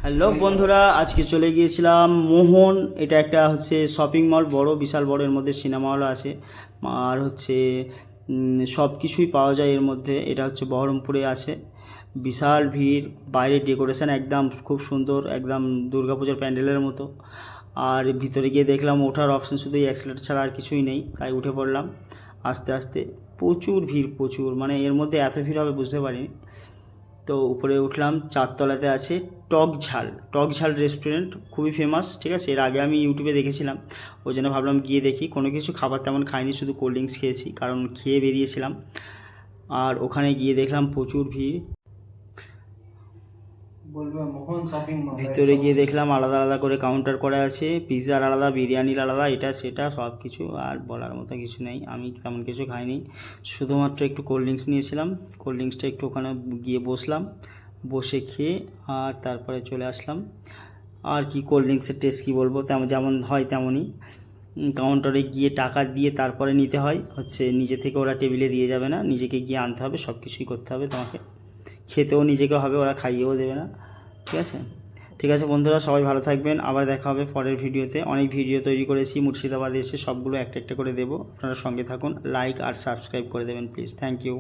Hello বন্ধুরা, আজকে চলে গিয়েছিলাম মোহন। এটা একটা হচ্ছে শপিং মল, বড় বিশাল বড়। এর মধ্যে সিনেমা হলও আছে আর হচ্ছে সব কিছুই পাওয়া যায় এর মধ্যে। এটা হচ্ছে বহরমপুরে আছে। বিশাল ভিড়, বাইরে ডেকোরেশন একদম খুব সুন্দর, একদম দুর্গাপুজোর প্যান্ডেলের মতো। আর ভিতরে গিয়ে দেখলাম ওঠার অপশন শুধু এই অ্যাক্সিলেটার ছাড়া আর কিছুই নেই, তাই উঠে পড়লাম আস্তে আস্তে। প্রচুর ভিড়, প্রচুর, মানে এর মধ্যে এত ভিড় হবে বুঝতে পারিনি। তো উপরে উঠলাম, চারতলাতে আছে টক ঝাল রেস্টুরেন্ট, খুবই ফেমাস। ঠিক আছে, এর আগে আমি ইউটিউবে দেখেছিলাম, ওই জন্য ভাবলাম গিয়ে দেখি। কোনো কিছু খাবার তেমন খাইনি, শুধু কোল্ড ড্রিঙ্কস খেয়েছি, কারণ খেয়ে বেরিয়েছিলাম। আর ওখানে গিয়ে দেখলাম প্রচুর ভিড়। ভিতরে গিয়ে দেখলাম আলাদা আলাদা করে কাউন্টার করা আছে, পিৎজার আলাদা, বিরিয়ানির আলাদা, এটা সেটা সব কিছু। আর বলার মতো কিছু নেই, আমি তেমন কিছু খাইনি, শুধুমাত্র একটু কোল্ড ড্রিঙ্কস নিয়েছিলাম। কোল্ড ড্রিঙ্কসটা একটু ওখানে গিয়ে বসলাম, বসে খেয়ে আর তারপরে চলে আসলাম। আর কি কোল্ড ড্রিঙ্কসের টেস্ট কী বলবো, তেমন যেমন হয় তেমনই। কাউন্টারে গিয়ে টাকা দিয়ে তারপরে নিতে হয়, হচ্ছে নিজে থেকে ওরা টেবিলে দিয়ে যাবে না, নিজেকে গিয়ে আনতে হবে, সব কিছুই করতে হবে তোমাকে। খেতেও নিজেকে হবে, ওরা খাইয়েও দেবে না। ঠিক আছে, ঠিক আছে বন্ধুরা, সবাই ভালো থাকবেন। আবার দেখা হবে পরের ভিডিওতে। অনেক ভিডিও তৈরি করেছি মুর্শিদাবাদে এসে, সবগুলো একটা একটা করে দেবো। আপনারা সঙ্গে থাকুন, লাইক আর সাবস্ক্রাইব করে দেবেন প্লিজ। Thank you.